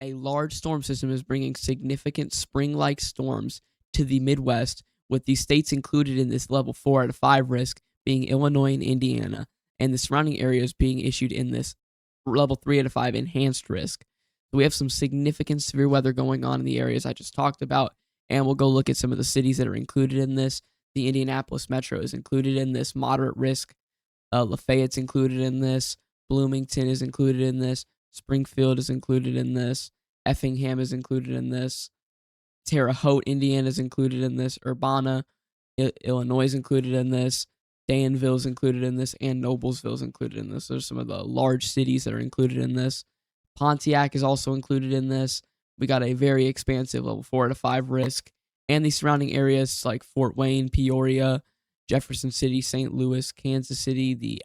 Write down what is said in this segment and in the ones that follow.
A large storm system is bringing significant spring-like storms to the Midwest, with these states included in this level 4 out of 5 risk being Illinois and Indiana, and the surrounding areas being issued in this level 3 out of 5 enhanced risk. So we have some significant severe weather going on in the areas I just talked about, and we'll go look at some of the cities that are included in this. The Indianapolis metro is included in this moderate risk. Lafayette's included in this. Bloomington is included in this. Springfield is included in this. Effingham is included in this. Terre Haute, Indiana is included in this. Urbana, Illinois is included in this. Danville is included in this, and Noblesville is included in this. Those are some of the large cities that are included in this. Pontiac is also included in this. We got a very expansive level 4 out of 5 risk, and the surrounding areas like Fort Wayne, Peoria, Jefferson City, St. Louis, Kansas City, the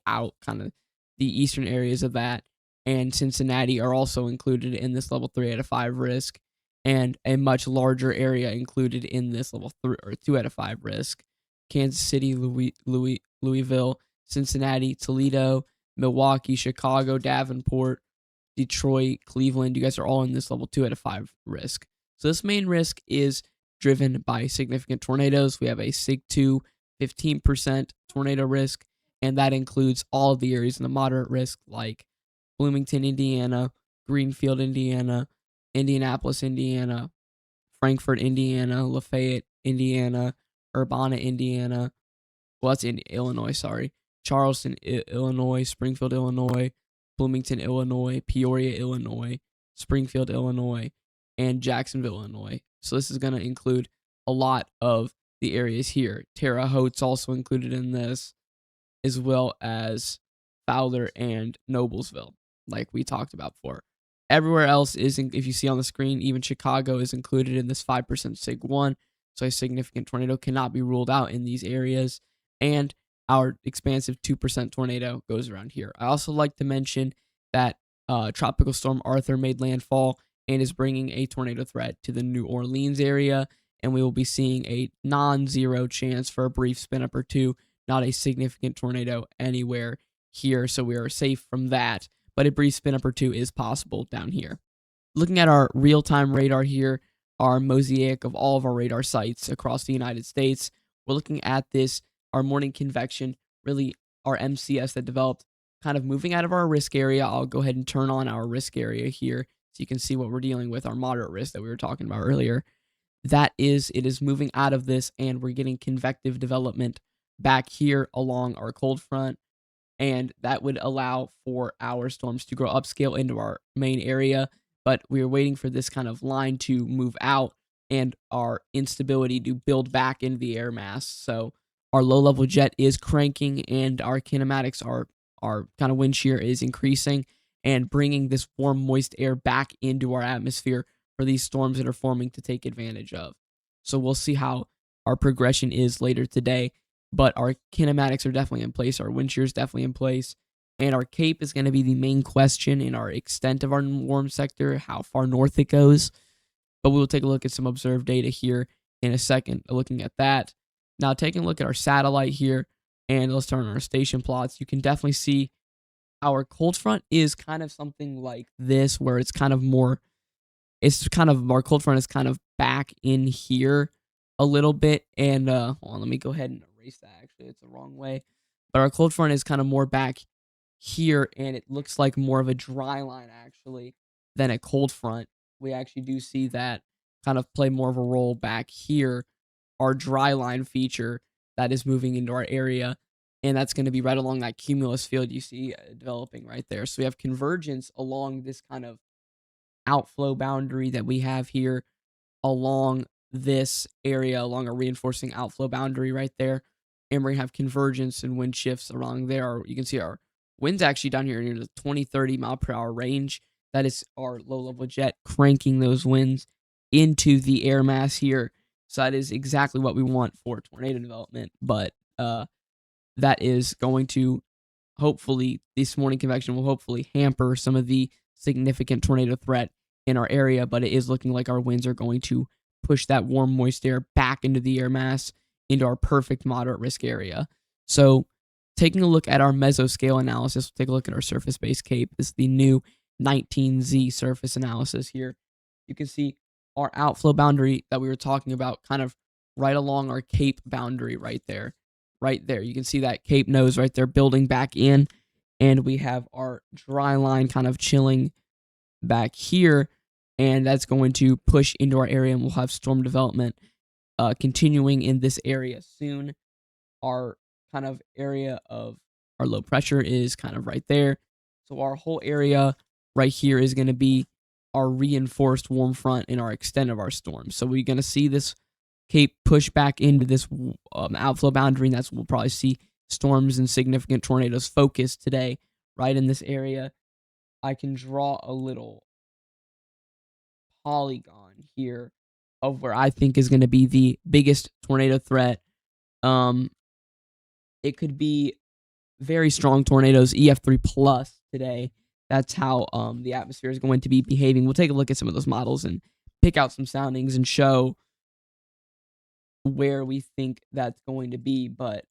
eastern areas of that, and Cincinnati are also included in this level 3 out of 5 risk, and a much larger area included in this level 3 or 2 out of 5 risk. Kansas City, Louisville, Cincinnati, Toledo, Milwaukee, Chicago, Davenport, Detroit, Cleveland, you guys are all in this level 2 out of 5 risk. So this main risk is driven by significant tornadoes. We have a SIG 2 15% tornado risk, and that includes all of the areas in the moderate risk like Bloomington, Indiana, Greenfield, Indiana, Indianapolis, Indiana, Frankfort, Indiana, Lafayette, Indiana, Urbana, Indiana. Well, that's in Illinois, sorry. Charleston, Illinois, Springfield, Illinois, Bloomington, Illinois, Peoria, Illinois, Springfield, Illinois, and Jacksonville, Illinois. So this is going to include a lot of the areas here. Terre Haute's also included in this, as well as Fowler and Noblesville, like we talked about before. Everywhere else is, if you see on the screen, even Chicago is included in this 5% SIG 1, so a significant tornado cannot be ruled out in these areas, and our expansive 2% tornado goes around here. I also like to mention that Tropical Storm Arthur made landfall and is bringing a tornado threat to the New Orleans area, and we will be seeing a non-zero chance for a brief spin-up or two, not a significant tornado anywhere here, so we are safe from that, but a brief spin-up or two is possible down here. Looking at our real-time radar here, our mosaic of all of our radar sites across the United States, we're looking at this, our morning convection, really our MCS that developed, kind of moving out of our risk area. I'll go ahead and turn on our risk area here so you can see what we're dealing with, our moderate risk that we were talking about earlier. It is moving out of this, and we're getting convective development back here along our cold front, and that would allow for our storms to grow upscale into our main area, but we are waiting for this kind of line to move out and our instability to build back into the air mass. So our low-level jet is cranking, and our kinematics, our kind of wind shear is increasing and bringing this warm, moist air back into our atmosphere for these storms that are forming to take advantage of. So we'll see how our progression is later today, but our kinematics are definitely in place. Our wind shear is definitely in place, and our CAPE is going to be the main question in our extent of our warm sector, how far north it goes. But we will take a look at some observed data here in a second, looking at that. Now, taking a look at our satellite here, and let's turn on our station plots, you can definitely see our cold front is kind of something like this, where it's kind of more, our cold front is kind of back in here a little bit. And hold on, let me go ahead and erase that. Actually, it's the wrong way. But our cold front is kind of more back here, and it looks like more of a dry line, actually, than a cold front. We actually do see that kind of play more of a role back here, our dry line feature that is moving into our area, and that's going to be right along that cumulus field you see developing right there. So we have convergence along this kind of outflow boundary that we have here along this area, along a reinforcing outflow boundary right there, and we're going to have convergence and wind shifts along there. You can see our winds actually down here near the 20-30 mile per hour range. That is our low-level jet cranking those winds into the air mass here. So that is exactly what we want for tornado development. But that is going to, hopefully, this morning convection will hopefully hamper some of the significant tornado threat in our area. But it is looking like our winds are going to push that warm, moist air back into the air mass, into our perfect moderate risk area. So taking a look at our mesoscale analysis, we'll take a look at our surface-based CAPE. This is the new 19Z surface analysis here. you can see our outflow boundary that we were talking about kind of right along our cape boundary right there. Right there. You can see that cape nose right there building back in. And we have our dry line kind of chilling back here. And that's going to push into our area, and we'll have storm development continuing in this area soon. Our kind of area of our low pressure is kind of right there. So our whole area right here is going to be our reinforced warm front and our extent of our storm. So we're going to see this cape push back into this outflow boundary, and that's we'll probably see storms and significant tornadoes focus today right in this area. I can draw a little polygon here of where I think is going to be the biggest tornado threat. It could be very strong tornadoes, EF3 plus today. That's how the atmosphere is going to be behaving. We'll take a look at some of those models and pick out some soundings and show where we think that's going to be. But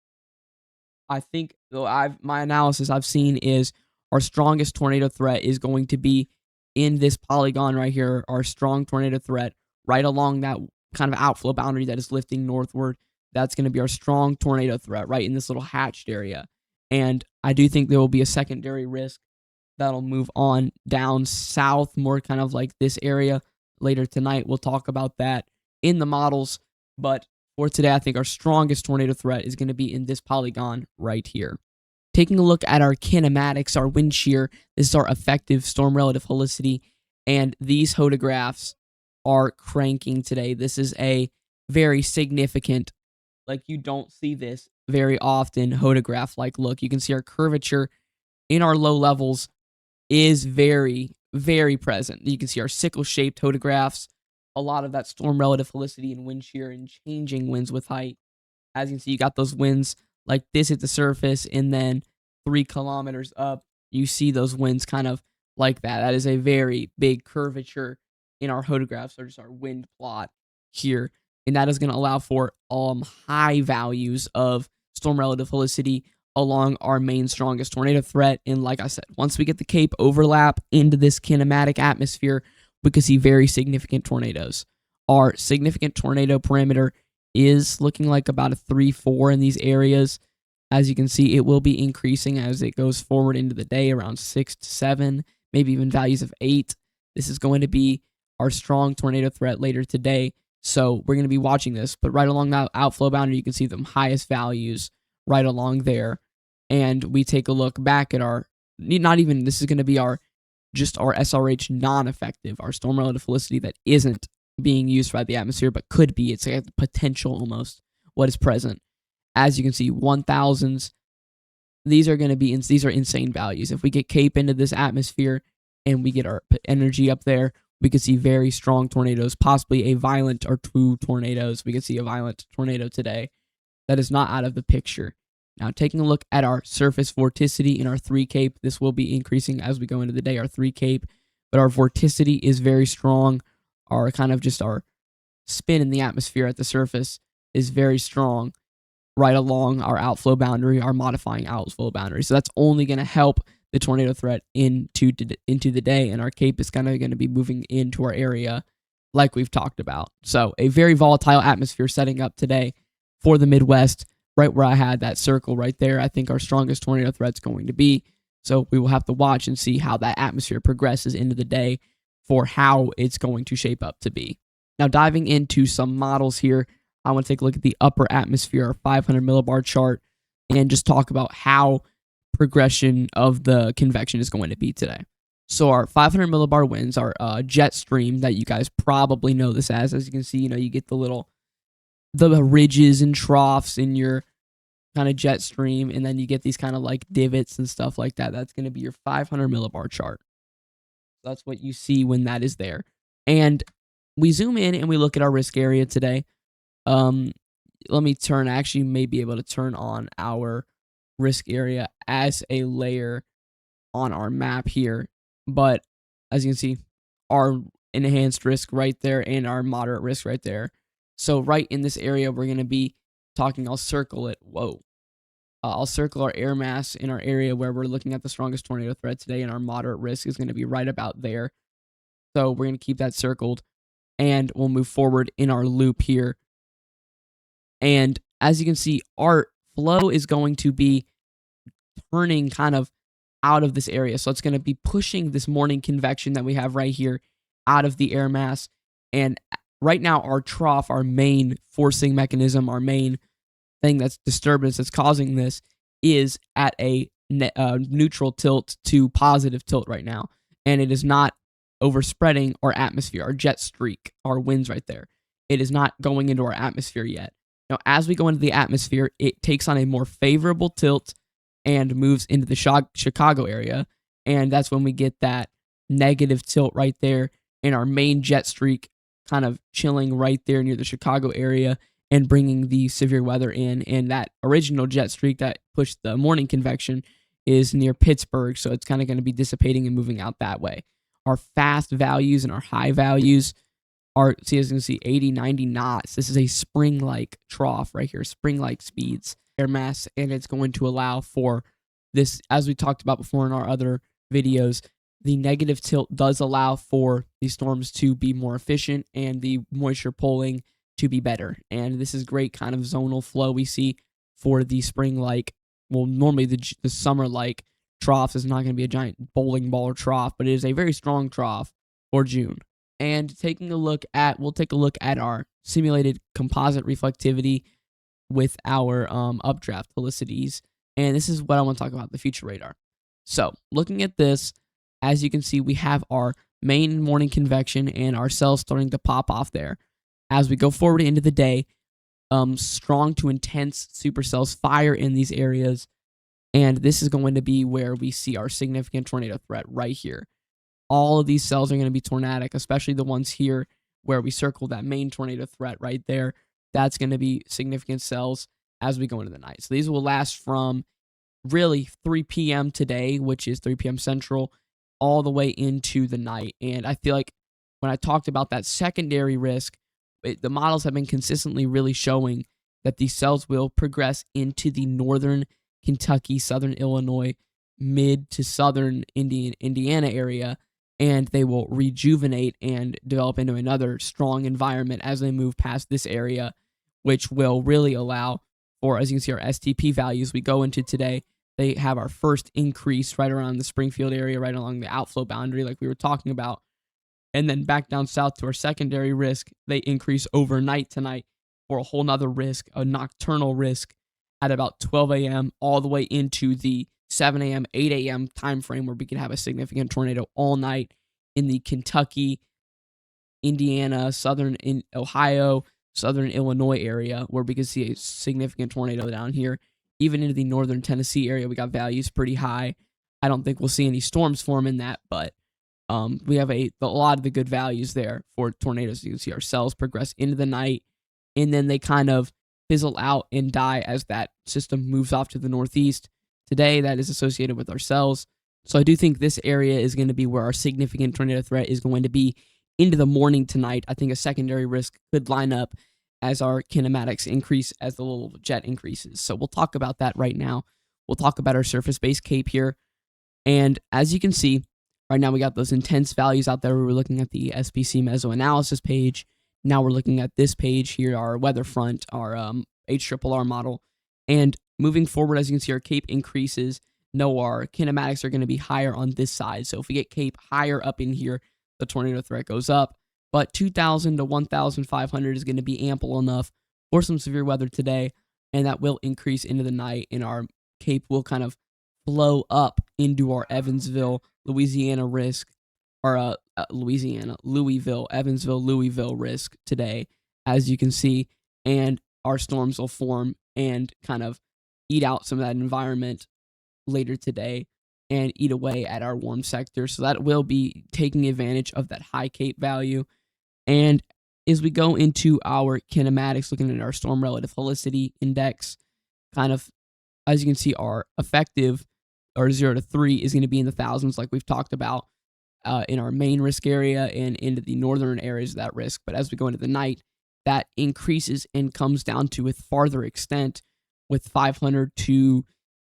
I think my analysis I've seen is our strongest tornado threat is going to be in this polygon right here. Our strong tornado threat right along that kind of outflow boundary that is lifting northward. That's going to be our strong tornado threat right in this little hatched area. And I do think there will be a secondary risk that'll move on down south, more kind of like this area later tonight. We'll talk about that in the models. But for today, I think our strongest tornado threat is going to be in this polygon right here. Taking a look at our kinematics, our wind shear, this is our effective storm relative helicity, and these photographs are cranking today. This is a very significant, like you don't see this very often, photograph-like look. You can see our curvature in our low levels is very, very present. You can see our sickle-shaped photographs, a lot of that storm relative helicity and wind shear and changing winds with height. As you can see, you got those winds like this at the surface, and then 3 kilometers up, you see those winds kind of like that. That is a very big curvature in our photographs, or just our wind plot here. And that is going to allow for high values of storm relative helicity along our main strongest tornado threat. And like I said, once we get the Cape overlap into this kinematic atmosphere, we could see very significant tornadoes. Our significant tornado parameter is looking like about a 3-4 in these areas. As you can see, it will be increasing as it goes forward into the day, around 6 to 7, maybe even values of 8. This is going to be our strong tornado threat later today. So we're going to be watching this, but right along that outflow boundary, you can see the highest values right along there. And we take a look back at our, this is going to be our SRH non-effective, our storm relative helicity that isn't being used by the atmosphere, but could be. It's like potential almost what is present. As you can see, 1000s, these are going to be, these are insane values. If we get Cape into this atmosphere and we get our energy up there, we could see very strong tornadoes, possibly a violent or 2 tornadoes. We could see a violent tornado today. That is not out of the picture. Now, taking a look at our surface vorticity in our 3 Cape, this will be increasing as we go into the day, our 3 Cape, but our vorticity is very strong. Our kind of just our spin in the atmosphere at the surface is very strong right along our outflow boundary, our modifying outflow boundary. So that's only going to help the tornado threat into the day, and our Cape is kind of going to be moving into our area like we've talked about. So a very volatile atmosphere setting up today for the Midwest, right where I had that circle right there. I think our strongest tornado threat's going to be. So we will have to watch and see how that atmosphere progresses into the day for how it's going to shape up to be. Now, diving into some models here, I want to take a look at the upper atmosphere, our 500 millibar chart, and just talk about how progression of the convection is going to be today. So our 500 millibar winds are jet stream that you guys probably know this as you can see, you get the ridges and troughs in your kind of jet stream, and then you get these kind of like divots and stuff like that. That's going to be your 500 millibar chart. That's what you see when that is there. And we zoom in and we look at our risk area today. Let me actually may be able to turn on our risk area as a layer on our map here. But as you can see, our enhanced risk right there and our moderate risk right there. So right in this area, we're going to be talking, I'll circle it. I'll circle our air mass in our area where we're looking at the strongest tornado threat today, and our moderate risk is going to be right about there. So we're going to keep that circled, and we'll move forward in our loop here. And as you can see, our flow is going to be turning kind of out of this area. So it's going to be pushing this morning convection that we have right here out of the air mass. And right now, our trough, our main forcing mechanism, our main thing that's disturbance that's causing this is at a neutral tilt to positive tilt right now. And it is not overspreading our atmosphere, our jet streak, our winds right there. It is not going into our atmosphere yet. Now, as we go into the atmosphere, it takes on a more favorable tilt and moves into the Chicago area. And that's when we get that negative tilt right there, and our main jet streak kind of chilling right there near the Chicago area and bringing the severe weather in. And that original jet streak that pushed the morning convection is near Pittsburgh. So it's kind of going to be dissipating and moving out that way. Our fast values and our high values are, see, as you can see, 80, 90 knots. This is a spring-like trough right here, spring-like speeds, air mass, and it's going to allow for this, as we talked about before in our other videos, the negative tilt does allow for these storms to be more efficient and the moisture pulling to be better. And this is great kind of zonal flow we see for the spring-like, well, normally the summer-like trough is not going to be a giant bowling ball or trough, but it is a very strong trough for June. And we'll take a look at our simulated composite reflectivity with our updraft velocities. And this is what I want to talk about, the future radar. So looking at this, as you can see, we have our main morning convection and our cells starting to pop off there. As we go forward into the day, strong to intense supercells fire in these areas. And this is going to be where we see our significant tornado threat right here. All of these cells are going to be tornadic, especially the ones here where we circle that main tornado threat right there. That's going to be significant cells as we go into the night. So these will last from really 3 p.m. today, which is 3 p.m. Central, all the way into the night. And I feel like when I talked about that secondary risk, the models have been consistently really showing that these cells will progress into the northern Kentucky, southern Illinois, mid to southern Indiana area, and they will rejuvenate and develop into another strong environment as they move past this area, which will really allow for, as you can see, our STP values we go into today. They have our first increase right around the Springfield area, right along the outflow boundary like we were talking about. And then back down south to our secondary risk, they increase overnight tonight for a whole nother risk, a nocturnal risk at about 12 a.m. all the way into the 7 a.m., 8 a.m. time frame where we can have a significant tornado all night in the Kentucky, Indiana, southern Ohio, southern Illinois area, where we can see a significant tornado down here. Even into the northern Tennessee area, we got values pretty high. I don't think we'll see any storms form in that, but we have a lot of the good values there for tornadoes. You can see our cells progress into the night, and then they kind of fizzle out and die as that system moves off to the northeast. Today, that is associated with our cells. So I do think this area is going to be where our significant tornado threat is going to be into the morning tonight. I think a secondary risk could line up as our kinematics increase, as the little jet increases. So we'll talk about that right now. We'll talk about our surface-based CAPE here. And as you can see, right now we got those intense values out there. We were looking at the SPC mesoanalysis page. Now we're looking at this page here, our weather front, our HRRR model. And moving forward, as you can see, our CAPE increases. No, our kinematics are going to be higher on this side. So if we get CAPE higher up in here, the tornado threat goes up. But 2,000 to 1,500 is going to be ample enough for some severe weather today, and that will increase into the night, and our CAPE will kind of flow up into our Evansville, Louisiana risk, or Louisville, Evansville, Louisville risk today, as you can see, and our storms will form and kind of eat out some of that environment later today and eat away at our warm sector. So that will be taking advantage of that high CAPE value. And as we go into our kinematics, looking at our storm relative helicity index, kind of, as you can see, our effective, or 0 to 3, is going to be in the thousands, like we've talked about in our main risk area and into the northern areas of that risk. But as we go into the night, that increases and comes down to, with farther extent, with 500 to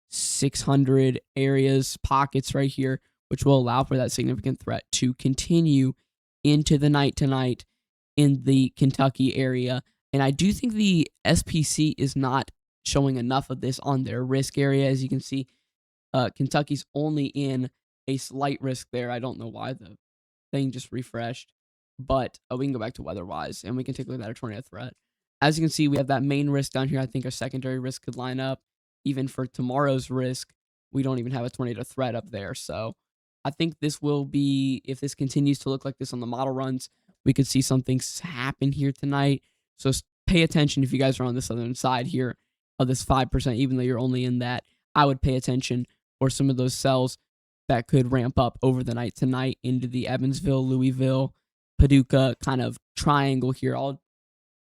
600 areas, pockets right here, which will allow for that significant threat to continue into the night tonight in the Kentucky area. And I do think the SPC is not showing enough of this on their risk area. As you can see, Kentucky's only in a slight risk there. I don't know why the thing just refreshed, but we can go back to weather-wise, and we can take a look at our tornado threat. As you can see, we have that main risk down here. I think our secondary risk could line up. Even for tomorrow's risk, we don't even have a tornado threat up there. So I think this will be, if this continues to look like this on the model runs, we could see something happen here tonight. So pay attention if you guys are on the southern side here of this 5%, even though you're only in that. I would pay attention for some of those cells that could ramp up over the night tonight into the Evansville, Louisville, Paducah kind of triangle here. I'll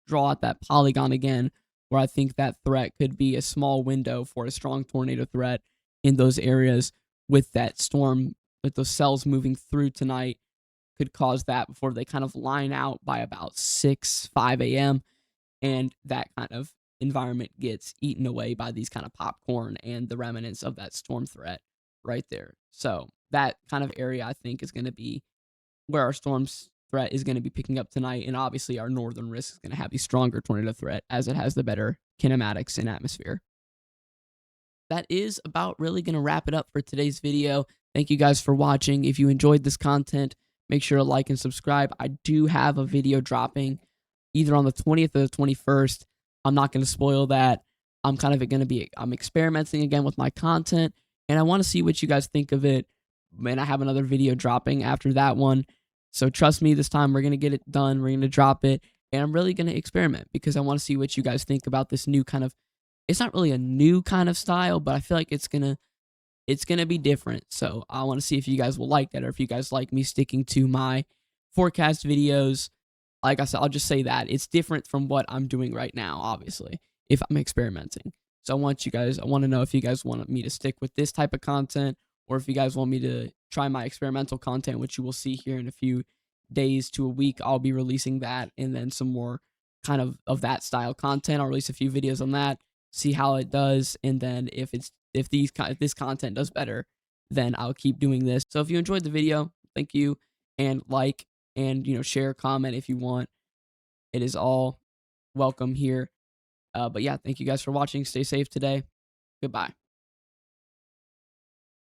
draw out that polygon again where I think that threat could be a small window for a strong tornado threat in those areas with that storm, with those cells moving through tonight could cause that before they kind of line out by about 5 a.m. And that kind of environment gets eaten away by these kind of popcorn and the remnants of that storm threat right there. So that kind of area I think is going to be where our storms threat is going to be picking up tonight. And obviously our northern risk is going to have a stronger tornado threat as it has the better kinematics and atmosphere. That is about really going to wrap it up for today's video. Thank you guys for watching. If you enjoyed this content, make sure to like and subscribe. I do have a video dropping either on the 20th or the 21st. I'm not going to spoil that. I'm experimenting again with my content, and I want to see what you guys think of it. And I have another video dropping after that one. So trust me, this time we're going to get it done. We're going to drop it, and I'm really going to experiment because I want to see what you guys think about this new kind of, it's not really a new kind of style, but I feel like it's going to be different. So I want to see if you guys will like that, or if you guys like me sticking to my forecast videos. Like I said, I'll just say that it's different from what I'm doing right now, obviously, if I'm experimenting. So I want to know if you guys want me to stick with this type of content, or if you guys want me to try my experimental content, which you will see here in a few days to a week. I'll be releasing that, and then some more kind of that style content. I'll release a few videos on that, see how it does, and then if this content does better, then I'll keep doing this. So if you enjoyed the video, thank you, and like, and share, comment if you want. It is all welcome here. But yeah, thank you guys for watching. Stay safe today. Goodbye.